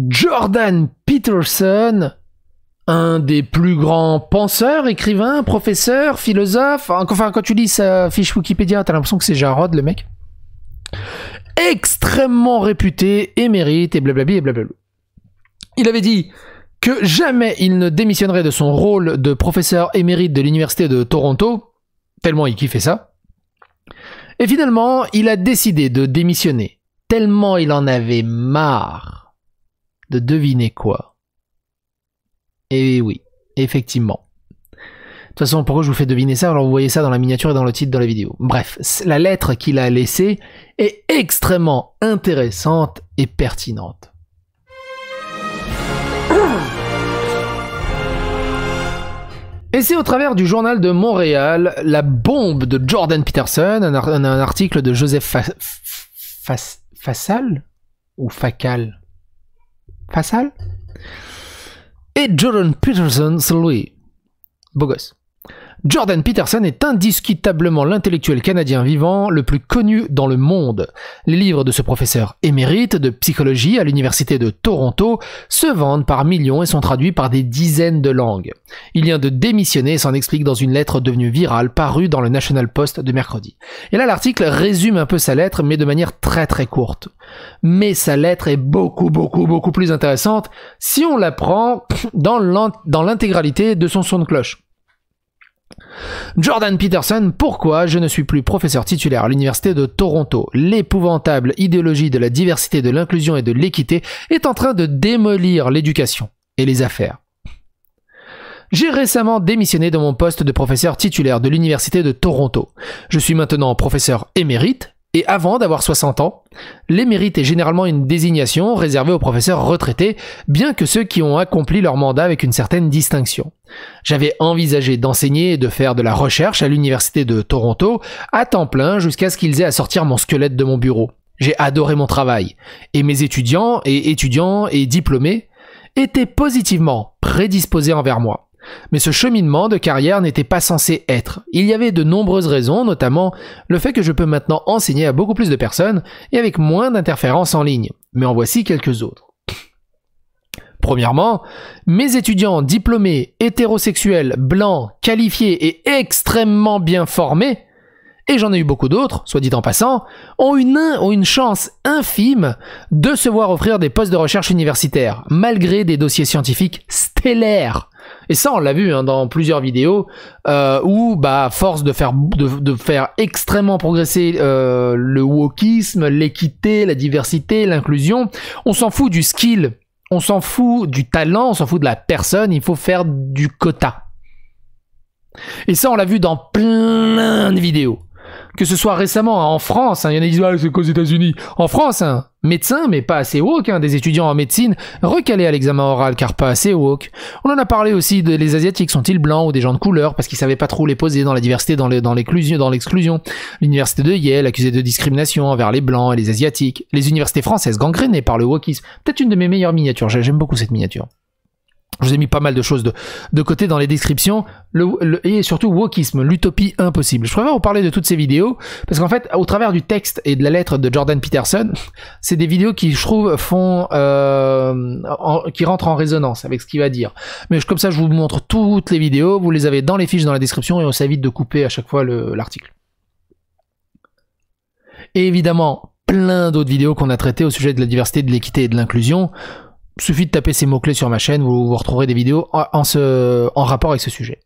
Jordan Peterson, un des plus grands penseurs, écrivains, professeurs, philosophes. Enfin, quand tu lis sa fiche Wikipédia, t'as l'impression que c'est Jarod, le mec. Extrêmement réputé, émérite et blablabla et blablabla. Il avait dit que jamais il ne démissionnerait de son rôle de professeur émérite de l'université de Toronto, tellement il kiffait ça. Et finalement, il a décidé de démissionner, tellement il en avait marre de deviner quoi. Et oui, effectivement. De toute façon, pourquoi je vous fais deviner ça? Alors vous voyez ça dans la miniature et dans le titre de la vidéo. Bref, la lettre qu'il a laissée est extrêmement intéressante et pertinente. Et c'est au travers du Journal de Montréal, la bombe de Jordan Peterson, un article de Joseph Fassal ou Facal Fassal et Jordan Peterson, c'est lui. Beau gosse. Jordan Peterson est indiscutablement l'intellectuel canadien vivant le plus connu dans le monde. Les livres de ce professeur émérite de psychologie à l'université de Toronto se vendent par millions et sont traduits par des dizaines de langues. Il vient de démissionner et s'en explique dans une lettre devenue virale parue dans le National Post de mercredi. Et là, l'article résume un peu sa lettre, mais de manière très très courte. Mais sa lettre est beaucoup plus intéressante si on la prend dans l'intégralité de son son de cloche. Jordan Peterson, pourquoi je ne suis plus professeur titulaire à l'université de Toronto? L'épouvantable idéologie de la diversité, de l'inclusion et de l'équité est en train de démolir l'éducation et les affaires. J'ai récemment démissionné de mon poste de professeur titulaire de l'université de Toronto. Je suis maintenant professeur émérite. Et avant d'avoir 60 ans, l'émérite est généralement une désignation réservée aux professeurs retraités, bien que ceux qui ont accompli leur mandat avec une certaine distinction. J'avais envisagé d'enseigner et de faire de la recherche à l'université de Toronto à temps plein jusqu'à ce qu'ils aient à sortir mon squelette de mon bureau. J'ai adoré mon travail, et mes étudiants et diplômés étaient positivement prédisposés envers moi. Mais ce cheminement de carrière n'était pas censé être. Il y avait de nombreuses raisons, notamment le fait que je peux maintenant enseigner à beaucoup plus de personnes et avec moins d'interférences en ligne. Mais en voici quelques autres. Premièrement, mes étudiants diplômés, hétérosexuels, blancs, qualifiés et extrêmement bien formés, et j'en ai eu beaucoup d'autres, soit dit en passant, ont une chance infime de se voir offrir des postes de recherche universitaire, malgré des dossiers scientifiques stellaires. Et ça, on l'a vu dans plusieurs vidéos où, à force de faire extrêmement progresser le wokisme, l'équité, la diversité, l'inclusion, on s'en fout du skill, on s'en fout du talent, on s'en fout de la personne, il faut faire du quota. Et ça, on l'a vu dans plein de vidéos. Que ce soit récemment en France, il y en a qui disent « c'est qu'aux États-Unis ». En France, médecins, mais pas assez woke, des étudiants en médecine recalés à l'examen oral car pas assez woke. On en a parlé aussi de les Asiatiques, sont-ils blancs ou des gens de couleur parce qu'ils savaient pas trop les poser dans la diversité, dans l'exclusion. L'université de Yale accusée de discrimination envers les blancs et les Asiatiques. Les universités françaises gangrénées par le wokisme. Peut-être une de mes meilleures miniatures, j'aime beaucoup cette miniature. Je vous ai mis pas mal de choses de côté dans les descriptions, et surtout wokisme, l'utopie impossible. Je préfère vous parler de toutes ces vidéos, parce qu'en fait, au travers du texte et de la lettre de Jordan Peterson, c'est des vidéos qui, je trouve, qui rentrent en résonance avec ce qu'il va dire. Mais comme ça, je vous montre toutes les vidéos, vous les avez dans les fiches dans la description, et on s'évite de couper à chaque fois l'article. Et évidemment, plein d'autres vidéos qu'on a traitées au sujet de la diversité, de l'équité et de l'inclusion. Suffit de taper ces mots-clés sur ma chaîne, vous retrouverez des vidéos en rapport avec ce sujet.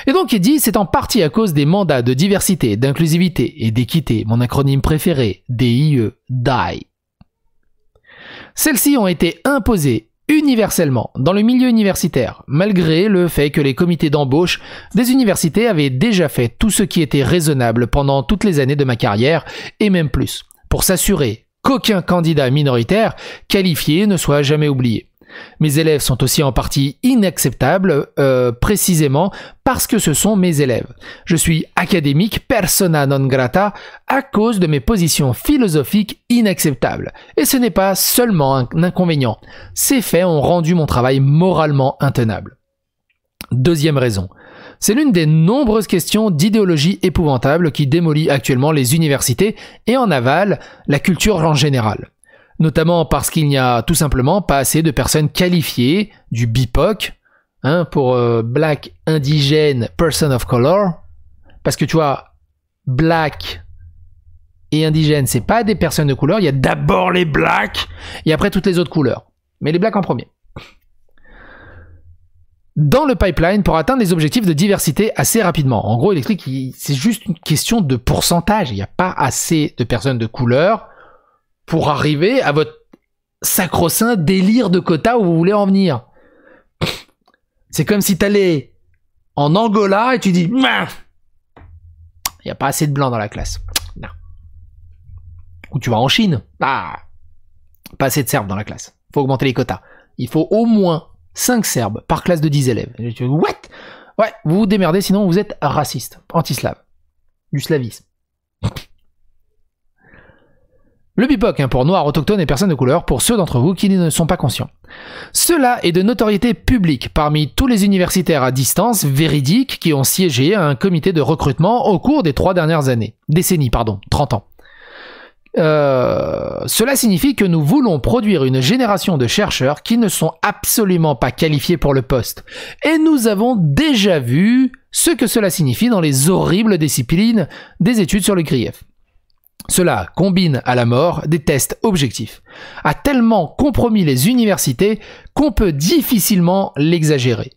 Et donc il dit, c'est en partie à cause des mandats de diversité, d'inclusivité et d'équité, mon acronyme préféré, DIE, DIE. Celles-ci ont été imposées universellement dans le milieu universitaire, malgré le fait que les comités d'embauche des universités avaient déjà fait tout ce qui était raisonnable pendant toutes les années de ma carrière, et même plus, pour s'assurer qu'aucun candidat minoritaire qualifié ne soit jamais oublié. Mes élèves sont aussi en partie inacceptables, précisément parce que ce sont mes élèves. Je suis académique persona non grata à cause de mes positions philosophiques inacceptables. Et ce n'est pas seulement un inconvénient. Ces faits ont rendu mon travail moralement intenable. Deuxième raison. C'est l'une des nombreuses questions d'idéologie épouvantable qui démolit actuellement les universités et en aval la culture en général. notamment parce qu'il n'y a tout simplement pas assez de personnes qualifiées du BIPOC, pour Black, Indigène, Person of Color, parce que tu vois, Black et Indigène, c'est pas des personnes de couleur, il y a d'abord les Blacks, et après toutes les autres couleurs, mais les Blacks en premier. Dans le pipeline pour atteindre les objectifs de diversité assez rapidement. En gros, il explique que c'est juste une question de pourcentage. Il n'y a pas assez de personnes de couleur pour arriver à votre sacro-saint délire de quota où vous voulez en venir. C'est comme si tu allais en Angola et tu dis « Il n'y a pas assez de blancs dans la classe. » Non. Ou tu vas en Chine. Pas assez de Serbes dans la classe. Il faut augmenter les quotas. Il faut au moins 5 Serbes par classe de 10 élèves. Et tu dis, what? Ouais, vous vous démerdez, sinon vous êtes raciste, anti-slave, du slavisme. Le BIPOC, pour noirs, autochtones et personnes de couleur, pour ceux d'entre vous qui ne sont pas conscients. Cela est de notoriété publique parmi tous les universitaires à distance véridiques qui ont siégé à un comité de recrutement au cours des 3 dernières décennies, 30 ans. Cela signifie que nous voulons produire une génération de chercheurs qui ne sont absolument pas qualifiés pour le poste. Et nous avons déjà vu ce que cela signifie dans les horribles disciplines des études sur le grief. Cela combine à la mort des tests objectifs, a tellement compromis les universités qu'on peut difficilement l'exagérer.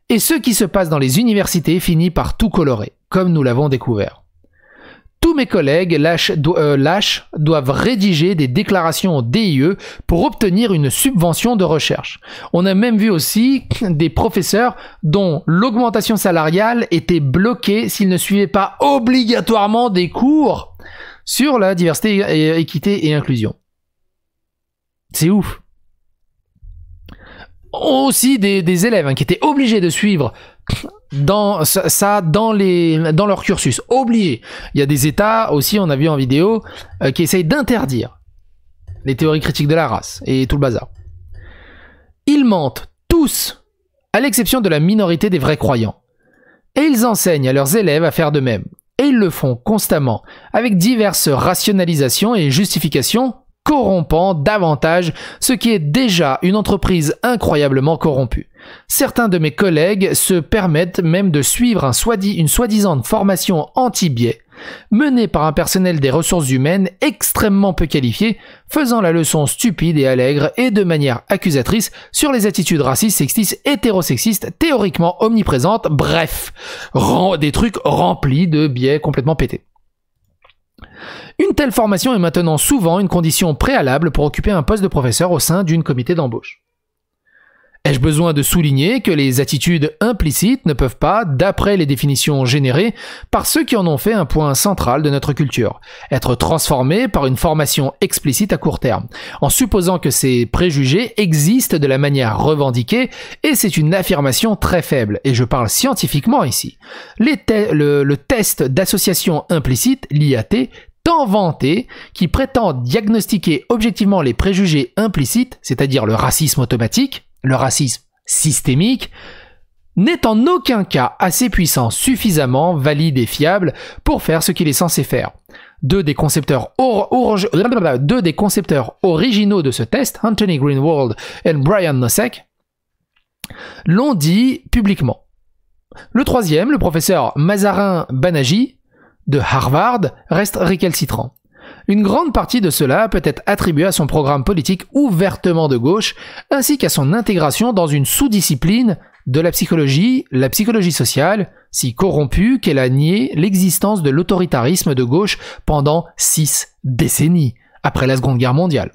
Et ce qui se passe dans les universités finit par tout colorer, comme nous l'avons découvert. Tous mes collègues lâches doivent rédiger des déclarations au DIE pour obtenir une subvention de recherche. On a même vu aussi des professeurs dont l'augmentation salariale était bloquée s'ils ne suivaient pas obligatoirement des cours sur la diversité, équité et inclusion. C'est ouf. Aussi des élèves qui étaient obligés de suivre dans leur cursus, obligés. Il y a des États aussi, on a vu en vidéo, qui essayent d'interdire les théories critiques de la race et tout le bazar. Ils mentent tous, à l'exception de la minorité des vrais croyants. Et ils enseignent à leurs élèves à faire de même. Et ils le font constamment, avec diverses rationalisations et justifications corrompant davantage ce qui est déjà une entreprise incroyablement corrompue. Certains de mes collègues se permettent même de suivre une soi-disant formation anti-biais, menée par un personnel des ressources humaines extrêmement peu qualifié, faisant la leçon stupide et allègre et de manière accusatrice sur les attitudes racistes, sexistes, hétérosexistes, théoriquement omniprésentes, bref, des trucs remplis de biais complètement pétés. Une telle formation est maintenant souvent une condition préalable pour occuper un poste de professeur au sein d'une comité d'embauche. Ai-je besoin de souligner que les attitudes implicites ne peuvent pas, d'après les définitions générées par ceux qui en ont fait un point central de notre culture, être transformées par une formation explicite à court terme, en supposant que ces préjugés existent de la manière revendiquée, et c'est une affirmation très faible, et je parle scientifiquement ici. Le test d'association implicite, l'IAT, tant vanté, qui prétend diagnostiquer objectivement les préjugés implicites, c'est-à-dire le racisme automatique, le racisme systémique, n'est en aucun cas assez puissant, suffisamment valide et fiable pour faire ce qu'il est censé faire. Deux des concepteurs originaux de ce test, Anthony Greenwald et Brian Nosek, l'ont dit publiquement. Le troisième, le professeur Mazarin Banaji, de Harvard, reste récalcitrant. Une grande partie de cela peut être attribuée à son programme politique ouvertement de gauche, ainsi qu'à son intégration dans une sous-discipline de la psychologie sociale, si corrompue qu'elle a nié l'existence de l'autoritarisme de gauche pendant 6 décennies, après la Seconde Guerre mondiale.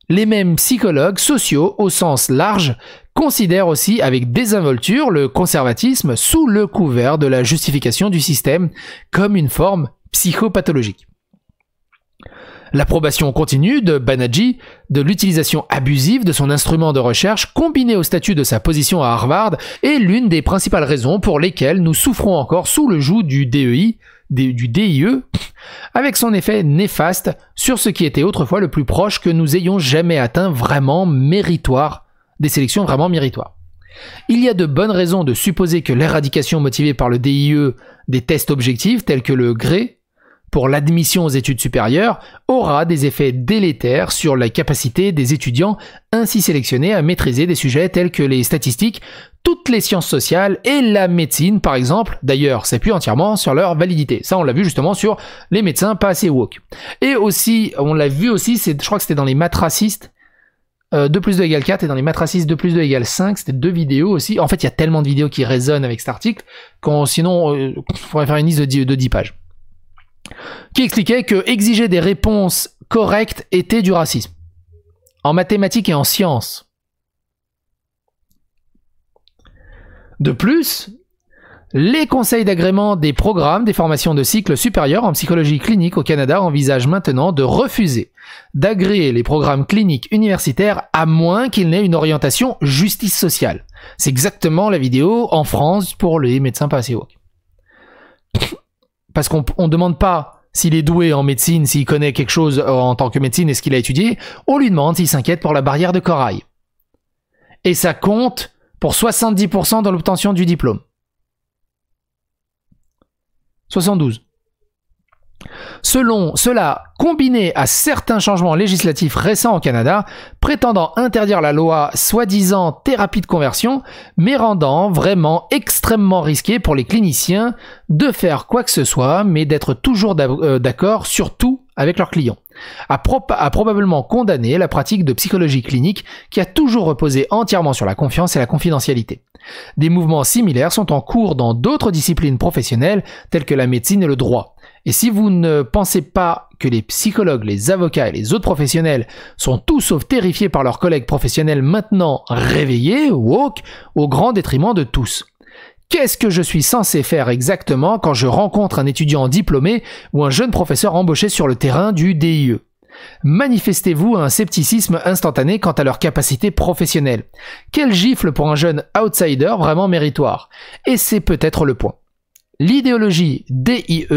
Les mêmes psychologues sociaux, au sens large, considèrent aussi avec désinvolture le conservatisme sous le couvert de la justification du système comme une forme psychopathologique. L'approbation continue de Banaji de l'utilisation abusive de son instrument de recherche combinée au statut de sa position à Harvard est l'une des principales raisons pour lesquelles nous souffrons encore sous le joug du DIE, avec son effet néfaste sur ce qui était autrefois le plus proche que nous ayons jamais atteint vraiment méritoire, des sélections vraiment méritoires. Il y a de bonnes raisons de supposer que l'éradication motivée par le DIE des tests objectifs tels que le GRE pour l'admission aux études supérieures aura des effets délétères sur la capacité des étudiants ainsi sélectionnés à maîtriser des sujets tels que les statistiques, toutes les sciences sociales et la médecine, par exemple. D'ailleurs, s'appuie entièrement sur leur validité. Ça, on l'a vu justement sur les médecins pas assez woke. Et aussi, on l'a vu aussi, je crois que c'était dans les maths racistes, 2 plus 2 égale 4, et dans les maths racistes 2 plus 2 égale 5, c'était 2 vidéos aussi. En fait, il y a tellement de vidéos qui résonnent avec cet article, sinon, il faudrait faire une liste de 10 pages. Qui expliquait que exiger des réponses correctes était du racisme. En mathématiques et en sciences. De plus, les conseils d'agrément des programmes des formations de cycle supérieur en psychologie clinique au Canada envisagent maintenant de refuser d'agréer les programmes cliniques universitaires à moins qu'ils n'aient une orientation justice sociale. C'est exactement la vidéo en France pour les médecins pas assez woke. Parce qu'on ne demande pas s'il est doué en médecine, s'il connaît quelque chose en tant que médecine et ce qu'il a étudié, on lui demande s'il s'inquiète pour la barrière de corail. Et ça compte pour 70% dans l'obtention du diplôme. 72. Selon cela, combiné à certains changements législatifs récents au Canada, prétendant interdire la loi soi-disant thérapie de conversion, mais rendant vraiment extrêmement risqué pour les cliniciens de faire quoi que ce soit, mais d'être toujours d'accord sur tout avec leurs clients, a probablement condamné la pratique de psychologie clinique qui a toujours reposé entièrement sur la confiance et la confidentialité. Des mouvements similaires sont en cours dans d'autres disciplines professionnelles telles que la médecine et le droit. Et si vous ne pensez pas que les psychologues, les avocats et les autres professionnels sont tout sauf terrifiés par leurs collègues professionnels maintenant réveillés, woke, au grand détriment de tous. Qu'est-ce que je suis censé faire exactement quand je rencontre un étudiant diplômé ou un jeune professeur embauché sur le terrain du DIE? Manifestez-vous un scepticisme instantané quant à leur capacité professionnelle. Quel gifle pour un jeune outsider vraiment méritoire. Et c'est peut-être le point. L'idéologie DIE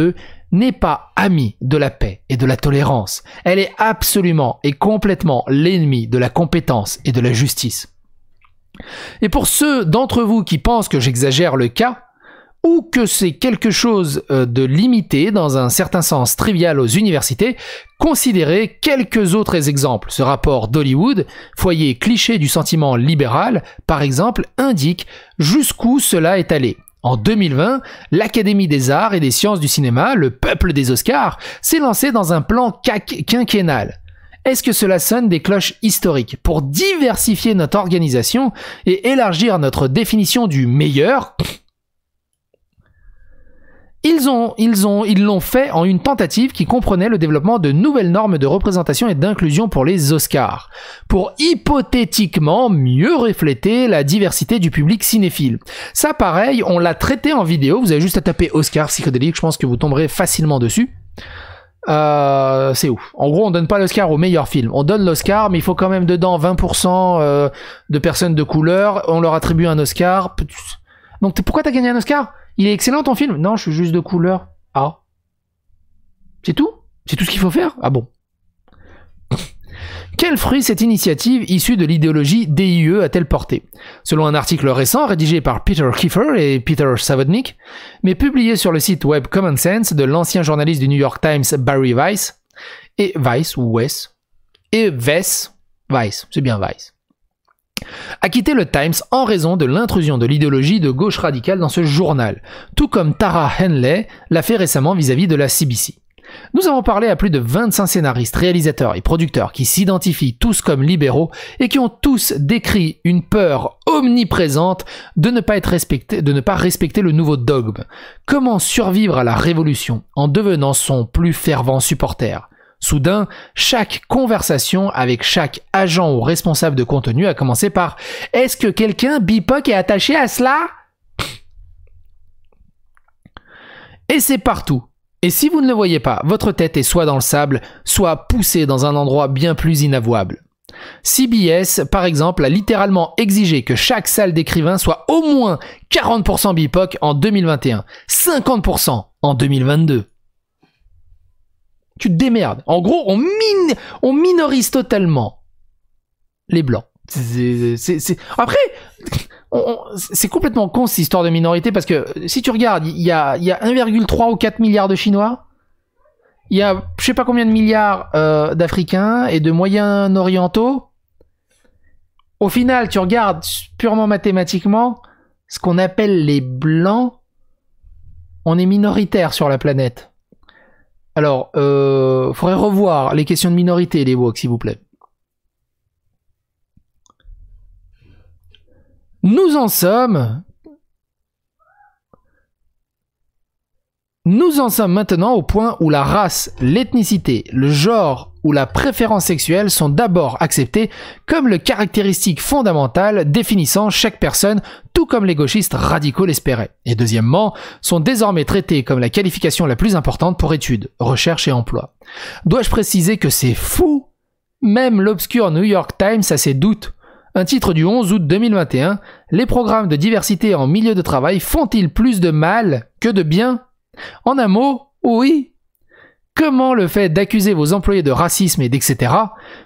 n'est pas amie de la paix et de la tolérance. Elle est absolument et complètement l'ennemi de la compétence et de la justice. Et pour ceux d'entre vous qui pensent que j'exagère le cas, ou que c'est quelque chose de limité dans un certain sens trivial aux universités, considérez quelques autres exemples. Ce rapport d'Hollywood, foyer cliché du sentiment libéral, par exemple, indique jusqu'où cela est allé. En 2020, l'Académie des arts et des sciences du cinéma, le peuple des Oscars, s'est lancé dans un plan quinquennal. Est-ce que cela sonne des cloches historiques? Pour diversifier notre organisation et élargir notre définition du meilleur, ils l'ont fait en une tentative qui comprenait le développement de nouvelles normes de représentation et d'inclusion pour les Oscars, pour hypothétiquement mieux refléter la diversité du public cinéphile. Ça, pareil, on l'a traité en vidéo, vous avez juste à taper Oscar psychédélique, je pense que vous tomberez facilement dessus. C'est ouf. En gros, on donne pas l'Oscar au meilleur film. On donne l'Oscar, mais il faut quand même dedans 20% de personnes de couleur. On leur attribue un Oscar. Donc pourquoi t'as gagné un Oscar? Il est excellent ton film? Non, je suis juste de couleur. Ah. C'est tout? C'est tout ce qu'il faut faire? Ah bon. Quel fruit cette initiative issue de l'idéologie DIE a-t-elle porté? Selon un article récent rédigé par Peter Kiefer et Peter Savodnik, mais publié sur le site web Common Sense de l'ancien journaliste du New York Times Barry Weiss, et Weiss, c'est bien Weiss, a quitté le Times en raison de l'intrusion de l'idéologie de gauche radicale dans ce journal, tout comme Tara Henley l'a fait récemment vis-à-vis de la CBC. Nous avons parlé à plus de 25 scénaristes, réalisateurs et producteurs qui s'identifient tous comme libéraux et qui ont tous décrit une peur omniprésente de ne pas respecter le nouveau dogme. Comment survivre à la révolution en devenant son plus fervent supporter? Soudain, chaque conversation avec chaque agent ou responsable de contenu a commencé par « Est-ce que quelqu'un BIPOC est attaché à cela ?» Et c'est partout. Et si vous ne le voyez pas, votre tête est soit dans le sable, soit poussée dans un endroit bien plus inavouable. CBS, par exemple, a littéralement exigé que chaque salle d'écrivain soit au moins 40% BIPOC en 2021, 50% en 2022. Tu te démerdes. En gros, on minorise totalement les blancs. Après, c'est complètement con cette histoire de minorité parce que si tu regardes, il y a 1,3 ou 4 milliards de Chinois. il y a je sais pas combien de milliards d'Africains et de Moyen-Orientaux. Au final, tu regardes purement mathématiquement, ce qu'on appelle les blancs, on est minoritaire sur la planète. Alors, faudrait revoir les questions de minorité, les woke, s'il vous plaît. Nous en sommes maintenant au point où la race, l'ethnicité, le genre ou la préférence sexuelle sont d'abord acceptés comme le caractéristique fondamentale définissant chaque personne, tout comme les gauchistes radicaux l'espéraient. Et deuxièmement, sont désormais traités comme la qualification la plus importante pour études, recherche et emploi. Dois-je préciser que c'est fou? Même l'obscur New York Times a ses doutes. Un titre du 11 août 2021, les programmes de diversité en milieu de travail font-ils plus de mal que de bien? En un mot, oui. Comment le fait d'accuser vos employés de racisme et d'etc.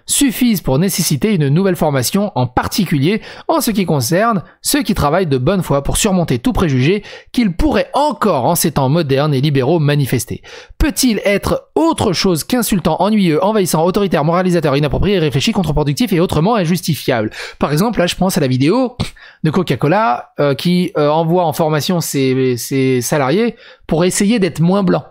Suffisent pour nécessiter une nouvelle formation, en particulier en ce qui concerne ceux qui travaillent de bonne foi pour surmonter tout préjugé qu'ils pourraient encore en ces temps modernes et libéraux manifester. Peut-il être autre chose qu'insultant, ennuyeux, envahissant, autoritaire, moralisateur, inapproprié, irréfléchi, contre-productif et autrement injustifiable? Par exemple, là je pense à la vidéo de Coca-Cola qui envoie en formation ses salariés pour essayer d'être moins blanc.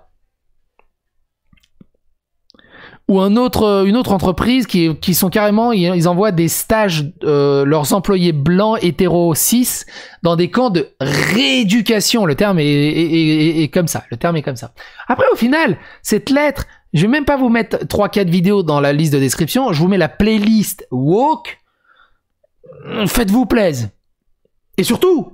Ou une autre entreprise qui sont carrément, ils envoient des stages, leurs employés blancs hétéros cis dans des camps de rééducation. Le terme est comme ça. Le terme est comme ça. Après, au final, cette lettre, je vais même pas vous mettre 3-4 vidéos dans la liste de description. Je vous mets la playlist woke. Faites-vous plaisir. Et surtout,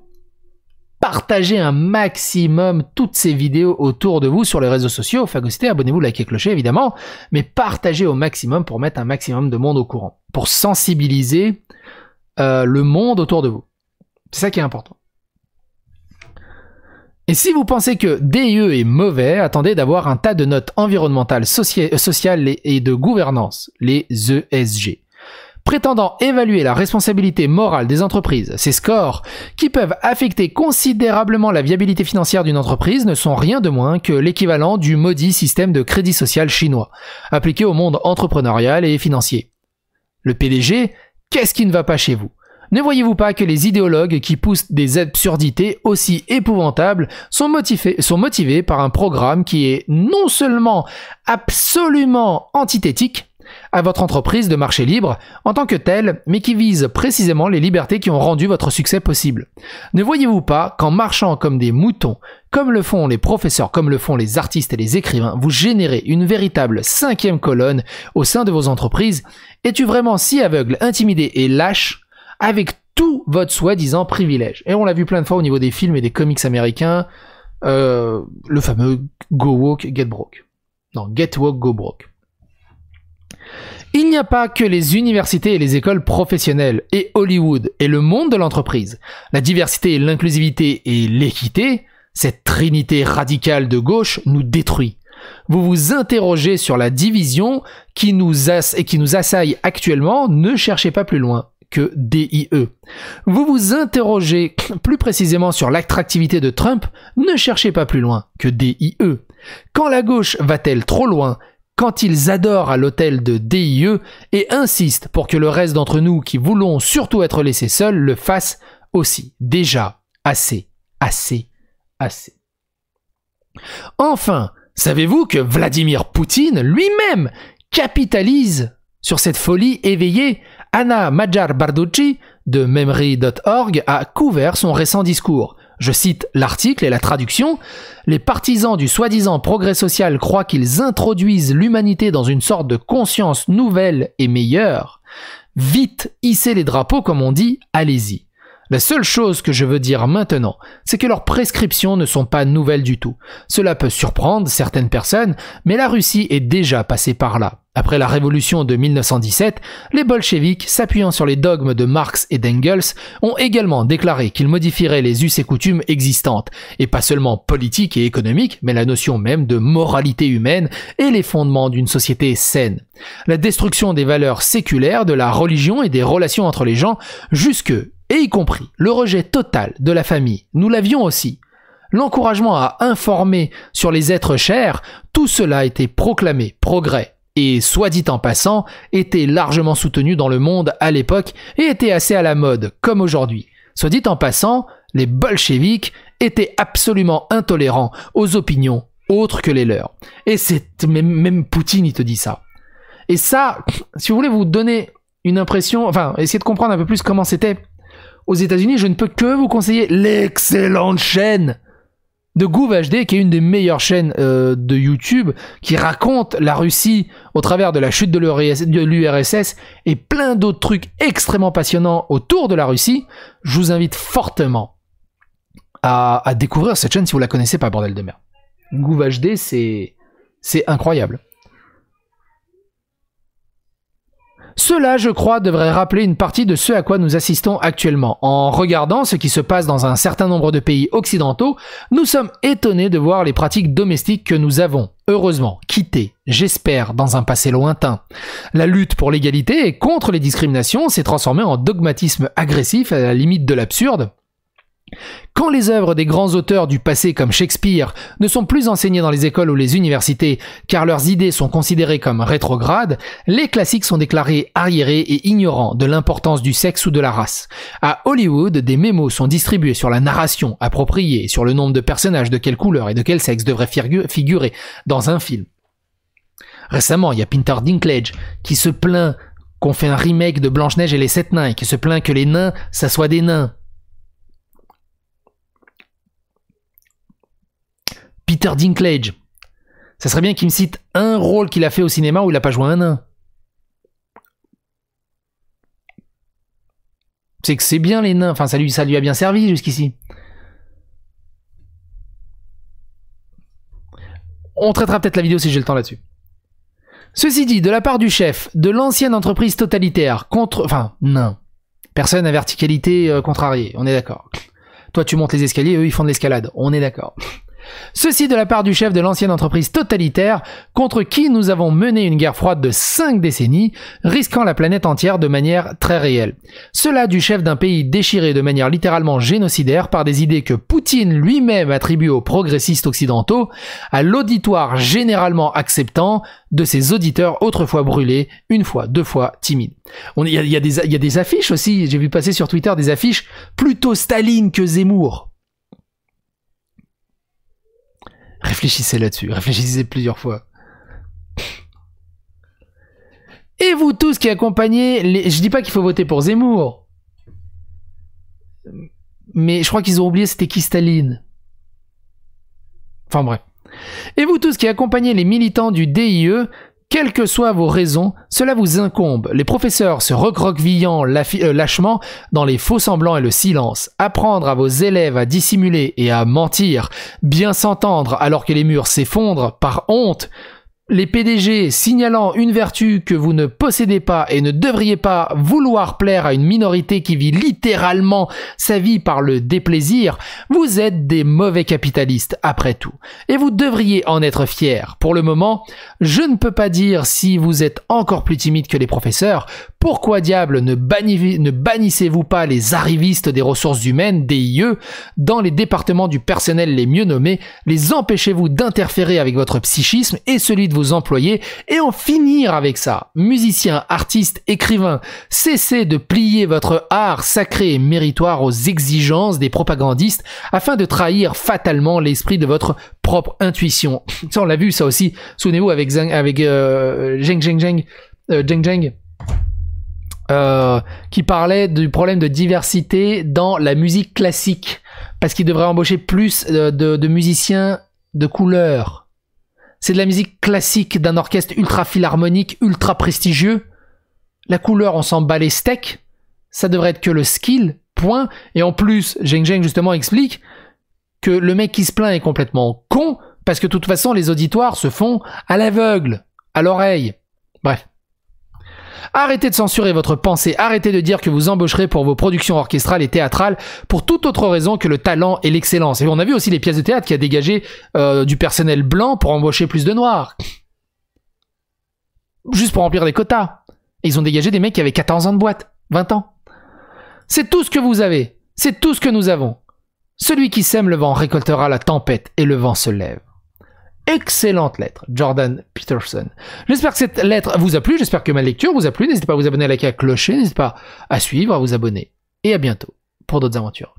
partagez un maximum toutes ces vidéos autour de vous sur les réseaux sociaux. Phagocytez, abonnez-vous, likez, clocher évidemment, mais partagez au maximum pour mettre un maximum de monde au courant, pour sensibiliser le monde autour de vous. C'est ça qui est important. Et si vous pensez que DIE est mauvais, attendez d'avoir un tas de notes environnementales, sociales et de gouvernance, les ESG. Prétendant évaluer la responsabilité morale des entreprises, ces scores, qui peuvent affecter considérablement la viabilité financière d'une entreprise, ne sont rien de moins que l'équivalent du maudit système de crédit social chinois, appliqué au monde entrepreneurial et financier. Le PDG, qu'est-ce qui ne va pas chez vous? Ne voyez-vous pas que les idéologues qui poussent des absurdités aussi épouvantables sont motivés par un programme qui est non seulement absolument antithétique à votre entreprise de marché libre en tant que telle, mais qui vise précisément les libertés qui ont rendu votre succès possible. Ne voyez-vous pas qu'en marchant comme des moutons, comme le font les professeurs, comme le font les artistes et les écrivains, vous générez une véritable 5e colonne au sein de vos entreprises? Es-tu vraiment si aveugle, intimidé et lâche avec tout votre soi-disant privilège? Et on l'a vu plein de fois au niveau des films et des comics américains, le fameux Go Woke, Get Broke. Non, Get Woke, Go Broke. Il n'y a pas que les universités et les écoles professionnelles et Hollywood et le monde de l'entreprise. La diversité, l'inclusivité et l'équité, cette trinité radicale de gauche, nous détruit. Vous vous interrogez sur la division qui nous assaille actuellement, ne cherchez pas plus loin que DIE. Vous vous interrogez plus précisément sur l'attractivité de Trump, ne cherchez pas plus loin que DIE. Quand la gauche va-t-elle trop loin quand ils adorent à l'hôtel de DIE et insistent pour que le reste d'entre nous qui voulons surtout être laissés seuls le fassent aussi? Déjà, assez. Enfin, savez-vous que Vladimir Poutine lui-même capitalise sur cette folie éveillée? Anna Majar-Barducci de Memory.org a couvert son récent discours. Je cite l'article et la traduction. Les partisans du soi-disant progrès social croient qu'ils introduisent l'humanité dans une sorte de conscience nouvelle et meilleure. Vite, hissez les drapeaux comme on dit, allez-y. La seule chose que je veux dire maintenant, c'est que leurs prescriptions ne sont pas nouvelles du tout. Cela peut surprendre certaines personnes, mais la Russie est déjà passée par là. Après la révolution de 1917, les bolcheviks, s'appuyant sur les dogmes de Marx et d'Engels, ont également déclaré qu'ils modifieraient les us et coutumes existantes, et pas seulement politiques et économiques, mais la notion même de moralité humaine et les fondements d'une société saine. La destruction des valeurs séculaires, de la religion et des relations entre les gens, jusque et y compris le rejet total de la famille. Nous l'avions aussi. l'encouragement à informer sur les êtres chers, tout cela était proclamé progrès et, soit dit en passant, était largement soutenu dans le monde à l'époque et était assez à la mode, comme aujourd'hui. Soit dit en passant, les bolcheviks étaient absolument intolérants aux opinions autres que les leurs. Et c'est même Poutine, il te dit ça. Et ça, si vous voulez vous donner une impression, enfin, essayer de comprendre un peu plus comment c'était aux États-Unis, je ne peux que vous conseiller l'excellente chaîne de GouVHD, qui est une des meilleures chaînes de YouTube, qui raconte la Russie au travers de la chute de l'URSS et plein d'autres trucs extrêmement passionnants autour de la Russie. Je vous invite fortement à découvrir cette chaîne si vous la connaissez pas, bordel de merde. GouVHD, c'est incroyable. Cela, je crois, devrait rappeler une partie de ce à quoi nous assistons actuellement. En regardant ce qui se passe dans un certain nombre de pays occidentaux, nous sommes étonnés de voir les pratiques domestiques que nous avons, heureusement, quittées, j'espère, dans un passé lointain. La lutte pour l'égalité et contre les discriminations s'est transformée en dogmatisme agressif à la limite de l'absurde. Quand les œuvres des grands auteurs du passé comme Shakespeare ne sont plus enseignées dans les écoles ou les universités car leurs idées sont considérées comme rétrogrades, les classiques sont déclarés arriérés et ignorants de l'importance du sexe ou de la race. À Hollywood, des mémos sont distribués sur la narration appropriée et sur le nombre de personnages de quelle couleur et de quel sexe devraient figurer dans un film. Récemment, il y a Peter Dinklage qui se plaint qu'on fait un remake de Blanche-Neige et les 7 nains et qui se plaint que les nains, ça soit des nains. Peter Dinklage. Ça serait bien qu'il me cite un rôle qu'il a fait au cinéma où il n'a pas joué un nain. C'est que c'est bien les nains. Enfin, ça lui a bien servi jusqu'ici. On traitera peut-être la vidéo si j'ai le temps là-dessus. Ceci dit, de la part du chef de l'ancienne entreprise totalitaire contre... Enfin, nain. Personne à verticalité contrariée. On est d'accord. Toi, tu montes les escaliers, eux, ils font de l'escalade. On est d'accord. Ceci de la part du chef de l'ancienne entreprise totalitaire contre qui nous avons mené une guerre froide de 5 décennies, risquant la planète entière de manière très réelle. Cela du chef d'un pays déchiré de manière littéralement génocidaire par des idées que Poutine lui-même attribue aux progressistes occidentaux, à l'auditoire généralement acceptant de ses auditeurs autrefois brûlés, une fois, 2 fois timides. Il y a des affiches aussi, j'ai vu passer sur Twitter des affiches plutôt Staline que Zemmour. Réfléchissez là-dessus, réfléchissez plusieurs fois. Et vous tous qui accompagnez les... Je dis pas qu'il faut voter pour Zemmour. Mais je crois qu'ils ont oublié c'était qui Staline. Enfin bref. Et vous tous qui accompagnez les militants du DIE, quelles que soient vos raisons, cela vous incombe. Les professeurs se recroquevillant lâchement dans les faux semblants et le silence. Apprendre à vos élèves à dissimuler et à mentir. Bien s'entendre alors que les murs s'effondrent par honte. Les PDG signalant une vertu que vous ne possédez pas et ne devriez pas vouloir plaire à une minorité qui vit littéralement sa vie par le déplaisir, vous êtes des mauvais capitalistes après tout. Et vous devriez en être fiers. Pour le moment, je ne peux pas dire si vous êtes encore plus timide que les professeurs. Pourquoi diable ne bannissez-vous pas les arrivistes des ressources humaines, DIE, dans les départements du personnel les mieux nommés? Les empêchez-vous d'interférer avec votre psychisme et celui de vos employés et en finir avec ça. Musiciens, artistes, écrivains, cessez de plier votre art sacré et méritoire aux exigences des propagandistes afin de trahir fatalement l'esprit de votre propre intuition. Ça, on l'a vu ça aussi, souvenez-vous avec Zheng Zheng, qui parlait du problème de diversité dans la musique classique, parce qu'il devrait embaucher plus de musiciens de couleur. C'est de la musique classique d'un orchestre ultra philharmonique, ultra prestigieux. La couleur, on s'en bat les steaks. Ça devrait être que le skill, point. Et en plus, Zheng Zheng justement explique que le mec qui se plaint est complètement con, parce que de toute façon, les auditoires se font à l'aveugle, à l'oreille. Bref. Arrêtez de censurer votre pensée, arrêtez de dire que vous embaucherez pour vos productions orchestrales et théâtrales pour toute autre raison que le talent et l'excellence. Et on a vu aussi les pièces de théâtre qui a dégagé du personnel blanc pour embaucher plus de noirs. Juste pour remplir des quotas. Et ils ont dégagé des mecs qui avaient 14 ans de boîte, 20 ans. C'est tout ce que vous avez, c'est tout ce que nous avons. Celui qui sème le vent récoltera la tempête et le vent se lève. Excellente lettre, Jordan Peterson. J'espère que cette lettre vous a plu, j'espère que ma lecture vous a plu. N'hésitez pas à vous abonner, à liker, à clocher, n'hésitez pas à suivre, à vous abonner. Et à bientôt pour d'autres aventures.